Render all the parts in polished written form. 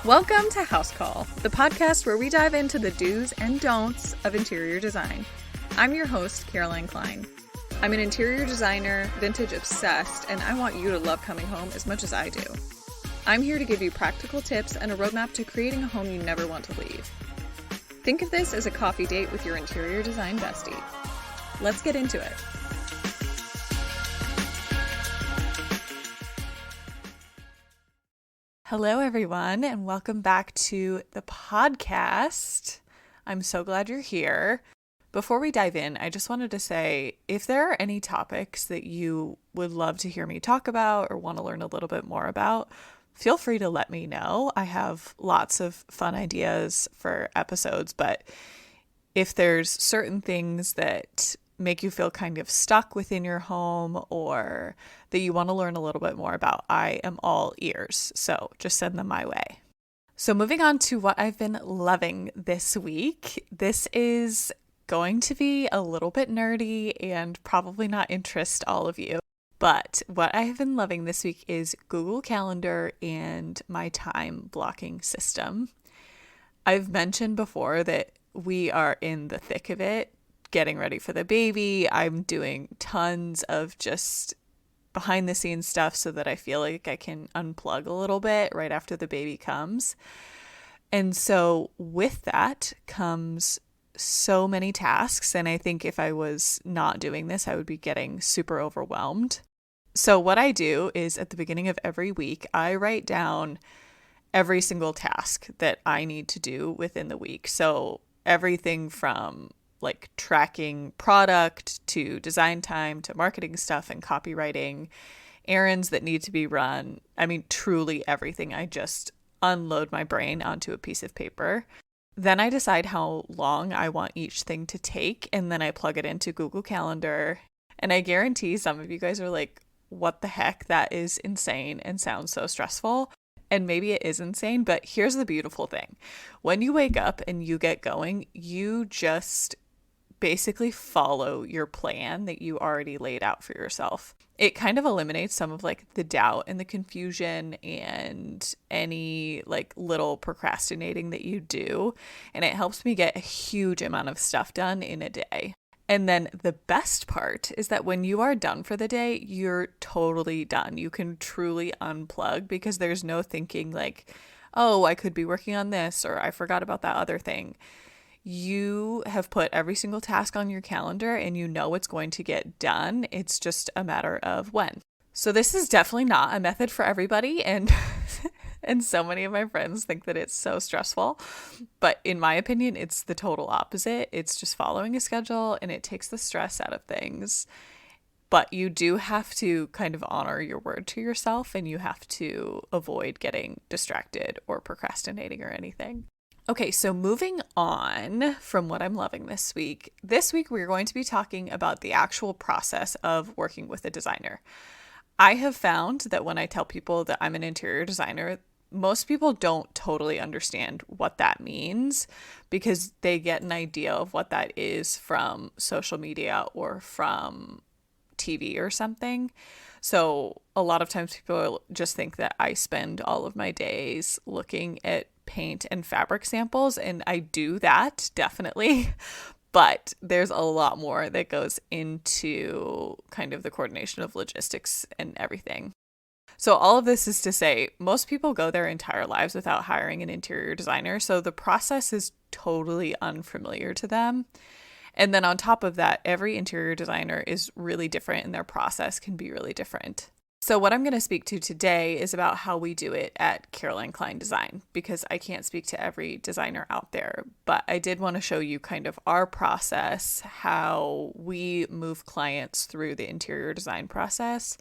Welcome to House Call, the podcast where we dive into the do's and don'ts of interior design. I'm your host, Caroline Klein. I'm an interior designer, vintage obsessed, and I want you to love coming home as much as I do. I'm here to give you practical tips and a roadmap to creating a home you never want to leave. Think of this as a coffee date with your interior design bestie. Let's get into it. Hello, everyone, and welcome back to the podcast. I'm so glad you're here. Before we dive in, I just wanted to say, if there are any topics that you would love to hear me talk about or want to learn a little bit more about, feel free to let me know. I have lots of fun ideas for episodes, but if there's certain things that make you feel kind of stuck within your home or that you want to learn a little bit more about, I am all ears. So just send them my way. So moving on to what I've been loving this week. This is going to be a little bit nerdy and probably not interest all of you. But what I have been loving this week is Google Calendar and my time blocking system. I've mentioned before that we are in the thick of it, getting ready for the baby. I'm doing tons of just behind the scenes stuff so that I feel like I can unplug a little bit right after the baby comes. And so with that comes so many tasks. And I think if I was not doing this, I would be getting super overwhelmed. So what I do is at the beginning of every week, I write down every single task that I need to do within the week. So everything from like tracking product to design time to marketing stuff and copywriting, errands that need to be run. I mean, truly everything. I just unload my brain onto a piece of paper. Then I decide how long I want each thing to take, and then I plug it into Google Calendar. And I guarantee some of you guys are like, what the heck? That is insane and sounds so stressful. And maybe it is insane, but here's the beautiful thing. When you wake up and you get going, you just basically follow your plan that you already laid out for yourself. It kind of eliminates some of like the doubt and the confusion and any like little procrastinating that you do. And it helps me get a huge amount of stuff done in a day. And then the best part is that when you are done for the day, you're totally done. You can truly unplug because there's no thinking like, oh, I could be working on this or I forgot about that other thing. You have put every single task on your calendar and you know it's going to get done. It's just a matter of when. So this is definitely not a method for everybody, and and so many of my friends think that it's so stressful. But in my opinion, it's the total opposite. It's just following a schedule and it takes the stress out of things. But you do have to kind of honor your word to yourself, and you have to avoid getting distracted or procrastinating or anything. Okay, so moving on from what I'm loving this week. This week, we're going to be talking about the actual process of working with a designer. I have found that when I tell people that I'm an interior designer, most people don't totally understand what that means because they get an idea of what that is from social media or from TV or something. So a lot of times people just think that I spend all of my days looking at paint and fabric samples, and I do that definitely, but there's a lot more that goes into kind of the coordination of logistics and everything. So all of this is to say, most people go their entire lives without hiring an interior designer, so the process is totally unfamiliar to them. And then on top of that, every interior designer is really different and their process can be really different. So what I'm going to speak to today is about how we do it at Caroline Klein Design, because I can't speak to every designer out there, but I did want to show you kind of our process, how we move clients through the interior design process,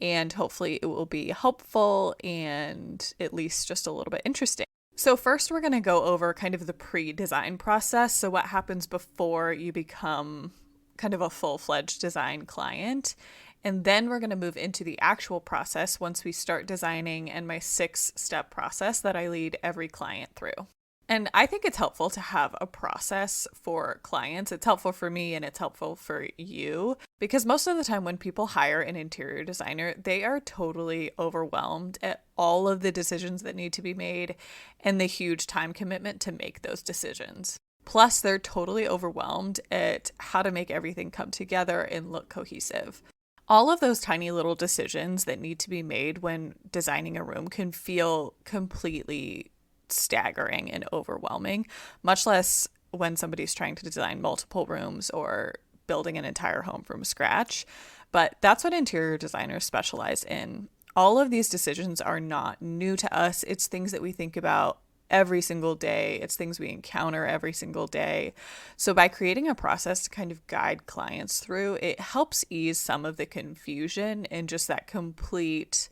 and hopefully it will be helpful and at least just a little bit interesting. So first we're going to go over kind of the pre-design process. So what happens before you become kind of a full-fledged design client. And then we're going to move into the actual process once we start designing and my 6-step process that I lead every client through. And I think it's helpful to have a process for clients. It's helpful for me and it's helpful for you because most of the time when people hire an interior designer, they are totally overwhelmed at all of the decisions that need to be made and the huge time commitment to make those decisions. Plus, they're totally overwhelmed at how to make everything come together and look cohesive. All of those tiny little decisions that need to be made when designing a room can feel completely staggering and overwhelming, much less when somebody's trying to design multiple rooms or building an entire home from scratch. But that's what interior designers specialize in. All of these decisions are not new to us. It's things that we think about every single day. It's things we encounter every single day. So by creating a process to kind of guide clients through, it helps ease some of the confusion and just that complete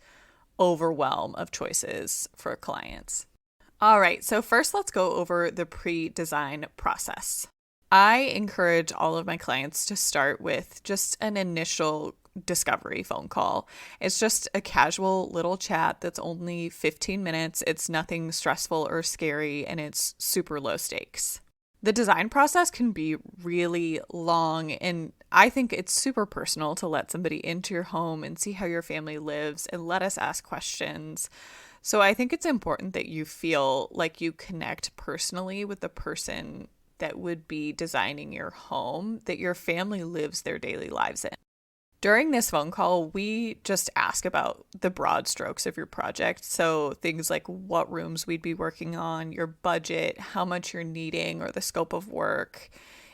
overwhelm of choices for clients. All right, so first let's go over the pre-design process. I encourage all of my clients to start with just an initial discovery phone call. It's just a casual little chat that's only 15 minutes. It's nothing stressful or scary, and it's super low stakes. The design process can be really long, and I think it's super personal to let somebody into your home and see how your family lives and let us ask questions. So I think it's important that you feel like you connect personally with the person that would be designing your home, that your family lives their daily lives in. During this phone call, we just ask about the broad strokes of your project. So things like what rooms we'd be working on, your budget, how much you're needing, or the scope of work,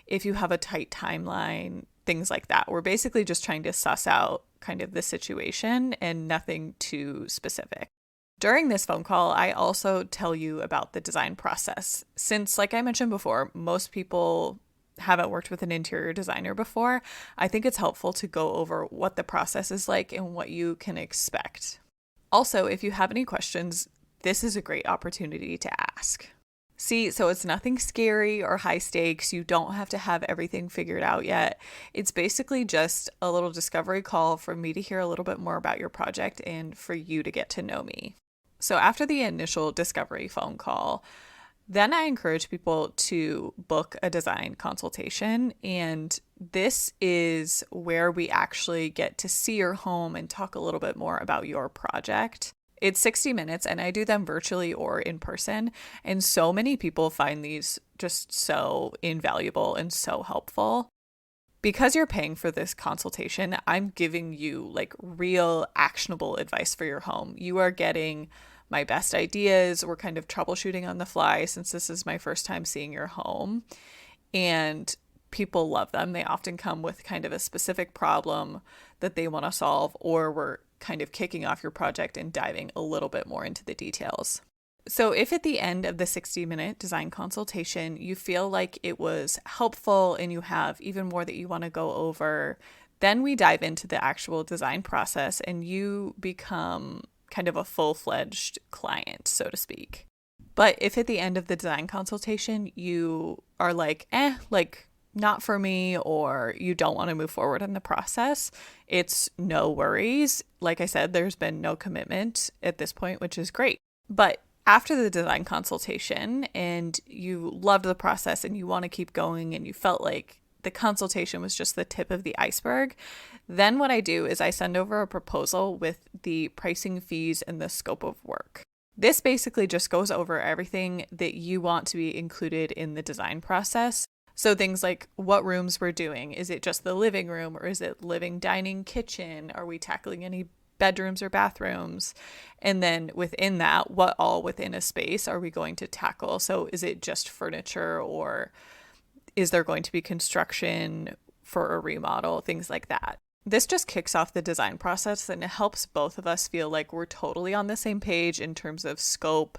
if you have a tight timeline, things like that. We're basically just trying to suss out kind of the situation and nothing too specific. During this phone call, I also tell you about the design process. Since, like I mentioned before, most people haven't worked with an interior designer before, I think it's helpful to go over what the process is like and what you can expect. Also, if you have any questions, this is a great opportunity to ask. See, so it's nothing scary or high stakes. You don't have to have everything figured out yet. It's basically just a little discovery call for me to hear a little bit more about your project and for you to get to know me. So after the initial discovery phone call, then I encourage people to book a design consultation. And this is where we actually get to see your home and talk a little bit more about your project. It's 60 minutes and I do them virtually or in person. And so many people find these just so invaluable and so helpful. Because you're paying for this consultation, I'm giving you like real actionable advice for your home. You are getting my best ideas. We're kind of troubleshooting on the fly since this is my first time seeing your home. And people love them. They often come with kind of a specific problem that they want to solve, or we're kind of kicking off your project and diving a little bit more into the details. So if at the end of the 60-minute design consultation, you feel like it was helpful and you have even more that you want to go over, then we dive into the actual design process and you become kind of a full-fledged client, so to speak. But if at the end of the design consultation, you are like, not for me, or you don't want to move forward in the process, it's no worries. Like I said, there's been no commitment at this point, which is great. But after the design consultation and you loved the process and you want to keep going and you felt like the consultation was just the tip of the iceberg, then what I do is I send over a proposal with the pricing, fees, and the scope of work. This basically just goes over everything that you want to be included in the design process. So things like what rooms we're doing. Is it just the living room, or is it living, dining, kitchen? Are we tackling any bedrooms or bathrooms? And then within that, what all within a space are we going to tackle? So is it just furniture, or is there going to be construction for a remodel? Things like that. This just kicks off the design process and it helps both of us feel like we're totally on the same page in terms of scope,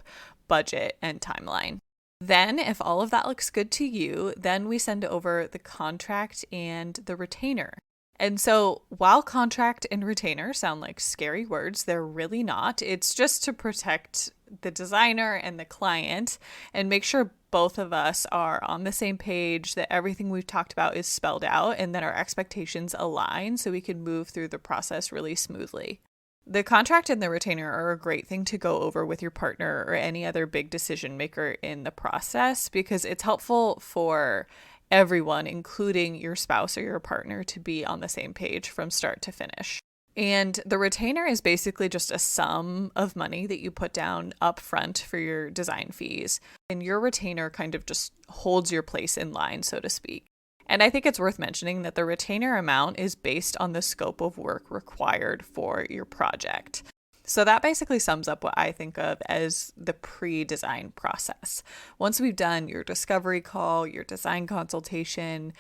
budget, and timeline. Then, if all of that looks good to you, then we send over the contract and the retainer. And so while contract and retainer sound like scary words, they're really not. It's just to protect the designer and the client and make sure both of us are on the same page, that everything we've talked about is spelled out, and that our expectations align so we can move through the process really smoothly. The contract and the retainer are a great thing to go over with your partner or any other big decision maker in the process because it's helpful for everyone, including your spouse or your partner, to be on the same page from start to finish. And the retainer is basically just a sum of money that you put down up front for your design fees. And your retainer kind of just holds your place in line, so to speak. And I think it's worth mentioning that the retainer amount is based on the scope of work required for your project. So that basically sums up what I think of as the pre-design process. Once we've done your discovery call, your design consultation,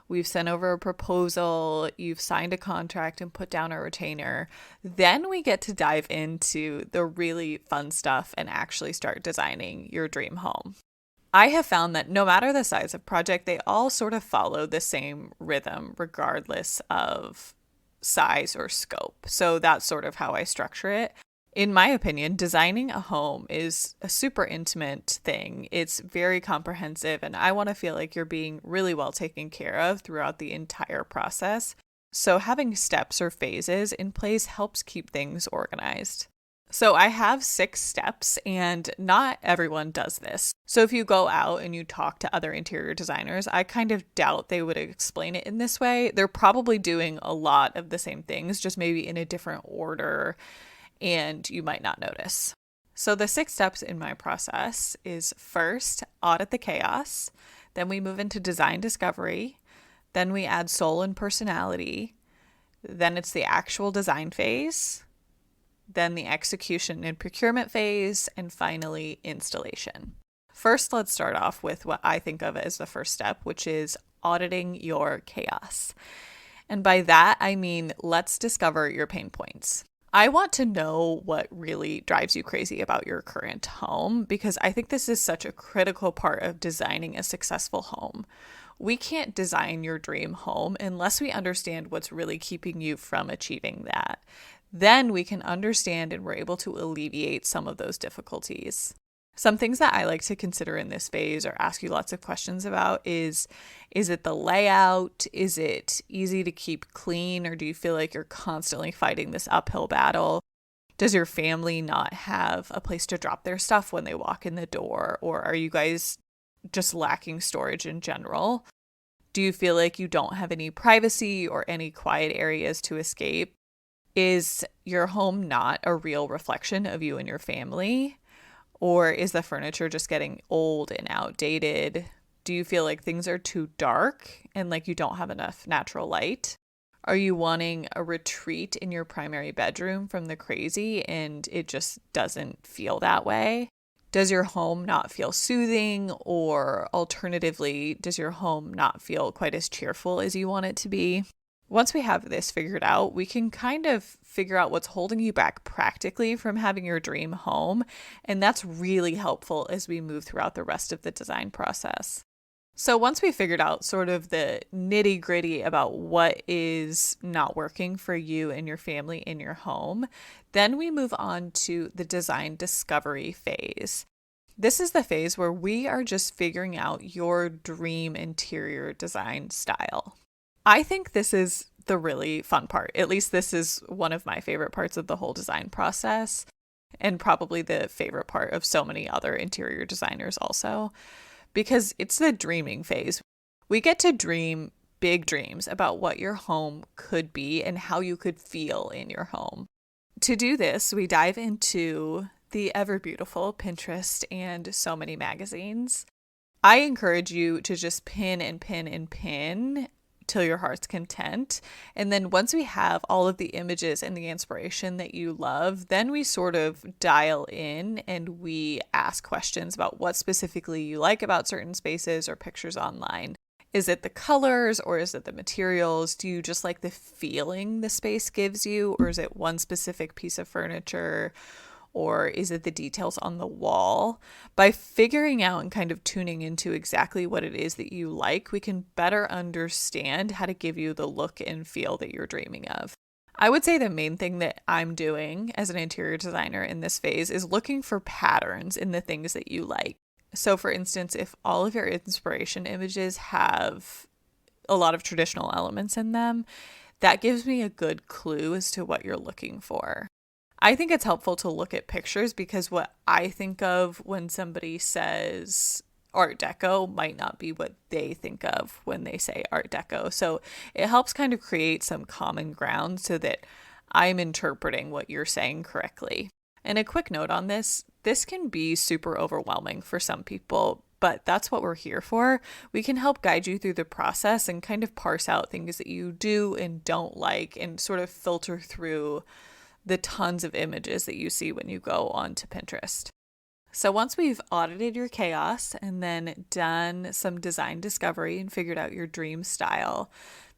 we've sent over a proposal, you've signed a contract and put down a retainer, then we get to dive into the really fun stuff and actually start designing your dream home. I have found that no matter the size of project, they all sort of follow the same rhythm regardless of size or scope. So that's sort of how I structure it. In my opinion, designing a home is a super intimate thing. It's very comprehensive, and I want to feel like you're being really well taken care of throughout the entire process. So having steps or phases in place helps keep things organized. So I have 6 steps, and not everyone does this. So if you go out and you talk to other interior designers, I kind of doubt they would explain it in this way. They're probably doing a lot of the same things, just maybe in a different order, and you might not notice. So the 6 steps in my process is first, audit the chaos. Then we move into design discovery. Then we add soul and personality. Then it's the actual design phase. Then the execution and procurement phase, and finally installation. First, let's start off with what I think of as the first step, which is auditing your chaos. And by that, I mean, let's discover your pain points. I want to know what really drives you crazy about your current home because I think this is such a critical part of designing a successful home. We can't design your dream home unless we understand what's really keeping you from achieving that. Then we can understand and we're able to alleviate some of those difficulties. Some things that I like to consider in this phase or ask you lots of questions about is it the layout? Is it easy to keep clean? Or do you feel like you're constantly fighting this uphill battle? Does your family not have a place to drop their stuff when they walk in the door? Or are you guys just lacking storage in general? Do you feel like you don't have any privacy or any quiet areas to escape? Is your home not a real reflection of you and your family? Or is the furniture just getting old and outdated? Do you feel like things are too dark and like you don't have enough natural light? Are you wanting a retreat in your primary bedroom from the crazy and it just doesn't feel that way? Does your home not feel soothing? Or alternatively, does your home not feel quite as cheerful as you want it to be? Once we have this figured out, we can kind of figure out what's holding you back practically from having your dream home. And that's really helpful as we move throughout the rest of the design process. So once we figured out sort of the nitty gritty about what is not working for you and your family in your home, then we move on to the design discovery phase. This is the phase where we are just figuring out your dream interior design style. I think this is the really fun part. At least this is one of my favorite parts of the whole design process, and probably the favorite part of so many other interior designers also, because it's the dreaming phase. We get to dream big dreams about what your home could be and how you could feel in your home. To do this, we dive into the ever beautiful Pinterest and so many magazines. I encourage you to just pin and pin and pin till your heart's content. And then once we have all of the images and the inspiration that you love, then we sort of dial in and we ask questions about what specifically you like about certain spaces or pictures online. Is it the colors or is it the materials? Do you just like the feeling the space gives you, or is it one specific piece of furniture? Or is it the details on the wall? By figuring out and kind of tuning into exactly what it is that you like, we can better understand how to give you the look and feel that you're dreaming of. I would say the main thing that I'm doing as an interior designer in this phase is looking for patterns in the things that you like. So for instance, if all of your inspiration images have a lot of traditional elements in them, that gives me a good clue as to what you're looking for. I think it's helpful to look at pictures because what I think of when somebody says Art Deco might not be what they think of when they say Art Deco. So it helps kind of create some common ground so that I'm interpreting what you're saying correctly. And a quick note on this can be super overwhelming for some people, but that's what we're here for. We can help guide you through the process and kind of parse out things that you do and don't like and sort of filter through the tons of images that you see when you go onto Pinterest. So once we've audited your chaos and then done some design discovery and figured out your dream style,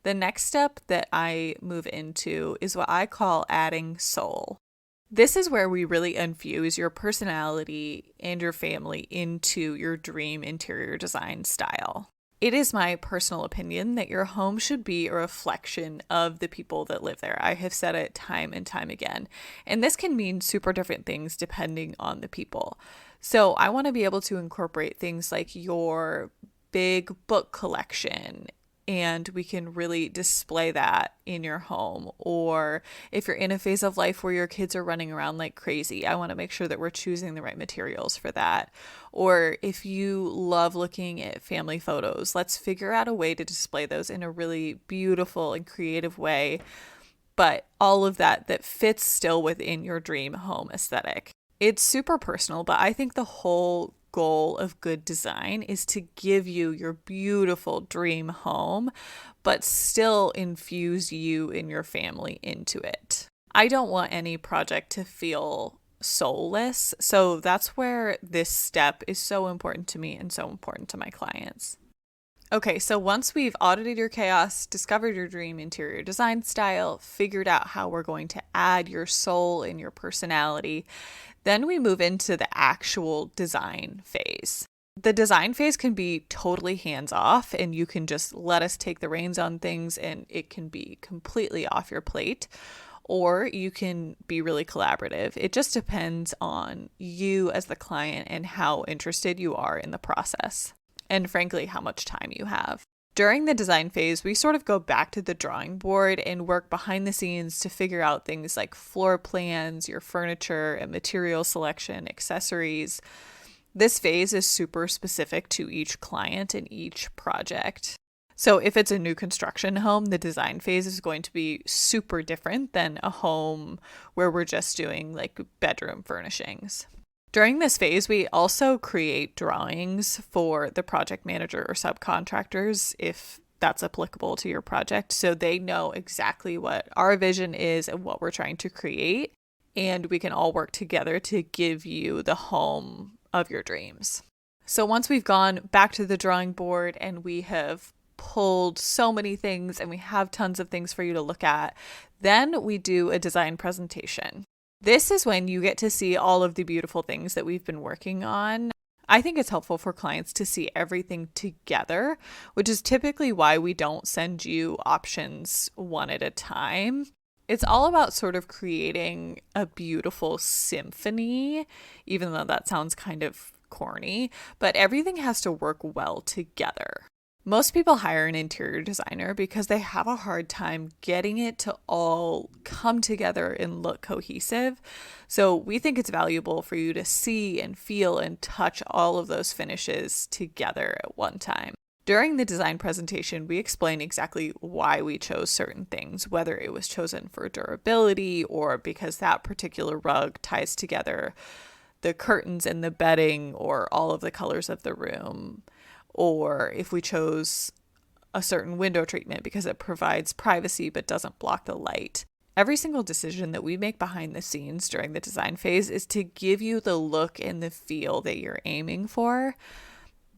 the next step that I move into is what I call adding soul. This is where we really infuse your personality and your family into your dream interior design style. It is my personal opinion that your home should be a reflection of the people that live there. I have said it time and time again. And this can mean super different things depending on the people. So I want to be able to incorporate things like your big book collection, and we can really display that in your home. Or if you're in a phase of life where your kids are running around like crazy, I want to make sure that we're choosing the right materials for that. Or if you love looking at family photos, let's figure out a way to display those in a really beautiful and creative way. But all of that fits still within your dream home aesthetic. It's super personal, but I think the whole goal of good design is to give you your beautiful dream home, but still infuse you and your family into it. I don't want any project to feel soulless, so that's where this step is so important to me and so important to my clients. Okay, so once we've audited your chaos, discovered your dream interior design style, figured out how we're going to add your soul and your personality, then we move into the actual design phase. The design phase can be totally hands-off, and you can just let us take the reins on things and it can be completely off your plate. Or you can be really collaborative. It just depends on you as the client and how interested you are in the process. And frankly, how much time you have. During the design phase, we sort of go back to the drawing board and work behind the scenes to figure out things like floor plans, your furniture, and material selection, accessories. This phase is super specific to each client and each project. So if it's a new construction home, the design phase is going to be super different than a home where we're just doing like bedroom furnishings. During this phase, we also create drawings for the project manager or subcontractors, if that's applicable to your project, so they know exactly what our vision is and what we're trying to create, and we can all work together to give you the home of your dreams. So once we've gone back to the drawing board and we have pulled so many things and we have tons of things for you to look at, then we do a design presentation. This is when you get to see all of the beautiful things that we've been working on. I think it's helpful for clients to see everything together, which is typically why we don't send you options one at a time. It's all about sort of creating a beautiful symphony, even though that sounds kind of corny, but everything has to work well together. Most people hire an interior designer because they have a hard time getting it to all come together and look cohesive. So we think it's valuable for you to see and feel and touch all of those finishes together at one time. During the design presentation, we explain exactly why we chose certain things, whether it was chosen for durability or because that particular rug ties together the curtains and the bedding or all of the colors of the room, or if we chose a certain window treatment because it provides privacy but doesn't block the light. Every single decision that we make behind the scenes during the design phase is to give you the look and the feel that you're aiming for.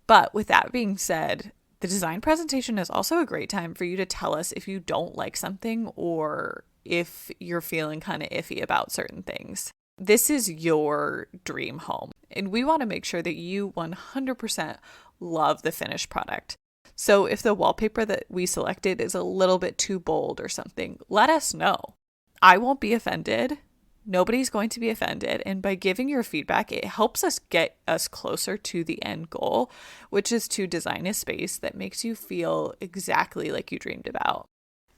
But with that being said, the design presentation is also a great time for you to tell us if you don't like something or if you're feeling kind of iffy about certain things. This is your dream home, and we want to make sure that you 100% love the finished product. So if the wallpaper that we selected is a little bit too bold or something, let us know. I won't be offended. Nobody's going to be offended. And by giving your feedback, it helps us get us closer to the end goal, which is to design a space that makes you feel exactly like you dreamed about.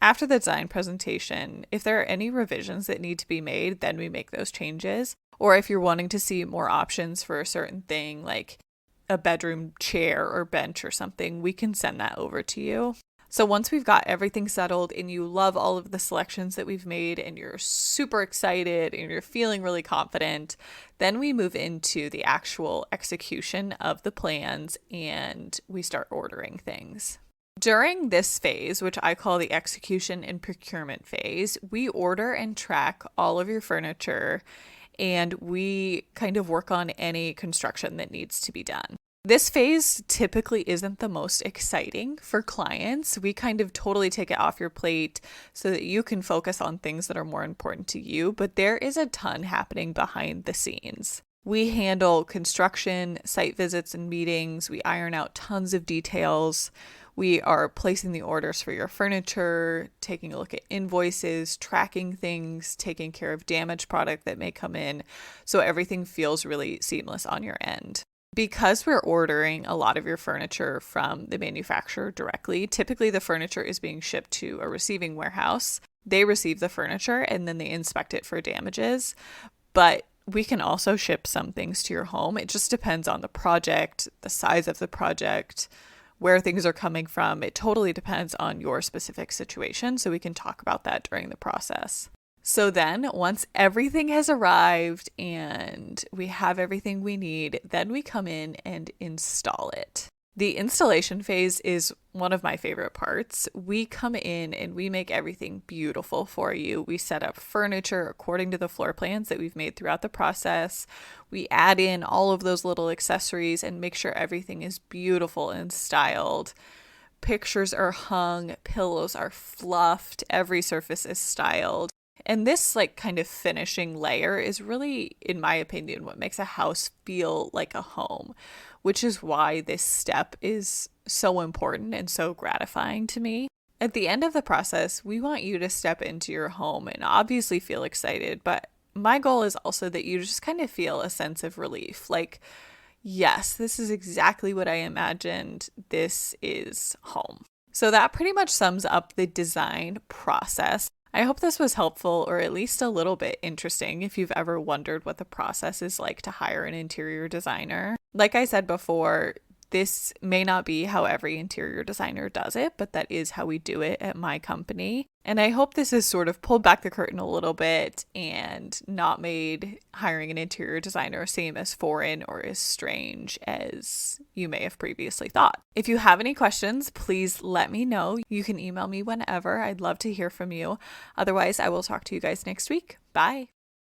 After the design presentation, if there are any revisions that need to be made, then we make those changes. Or if you're wanting to see more options for a certain thing, like a bedroom chair or bench or something, we can send that over to you. So once we've got everything settled and you love all of the selections that we've made and you're super excited and you're feeling really confident, then we move into the actual execution of the plans and we start ordering things. During this phase, which I call the execution and procurement phase, we order and track all of your furniture and we kind of work on any construction that needs to be done. This phase typically isn't the most exciting for clients. We kind of totally take it off your plate so that you can focus on things that are more important to you, but there is a ton happening behind the scenes. We handle construction, site visits, and meetings. We iron out tons of details. We are placing the orders for your furniture, taking a look at invoices, tracking things, taking care of damaged product that may come in, so everything feels really seamless on your end. Because we're ordering a lot of your furniture from the manufacturer directly, typically the furniture is being shipped to a receiving warehouse. They receive the furniture and then they inspect it for damages. But we can also ship some things to your home. It just depends on the project, the size of the project, where things are coming from. It totally depends on your specific situation. So we can talk about that during the process. So then once everything has arrived and we have everything we need, then we come in and install it. The installation phase is one of my favorite parts. We come in and we make everything beautiful for you. We set up furniture according to the floor plans that we've made throughout the process. We add in all of those little accessories and make sure everything is beautiful and styled. Pictures are hung, pillows are fluffed, every surface is styled. And this kind of finishing layer is really, in my opinion, what makes a house feel like a home, which is why this step is so important and so gratifying to me. At the end of the process, we want you to step into your home and obviously feel excited, but my goal is also that you just kind of feel a sense of relief. Yes, this is exactly what I imagined. This is home. So that pretty much sums up the design process. I hope this was helpful or at least a little bit interesting if you've ever wondered what the process is like to hire an interior designer. Like I said before, this may not be how every interior designer does it, but that is how we do it at my company. And I hope this has sort of pulled back the curtain a little bit and not made hiring an interior designer seem as foreign or as strange as you may have previously thought. If you have any questions, please let me know. You can email me whenever. I'd love to hear from you. Otherwise, I will talk to you guys next week. Bye.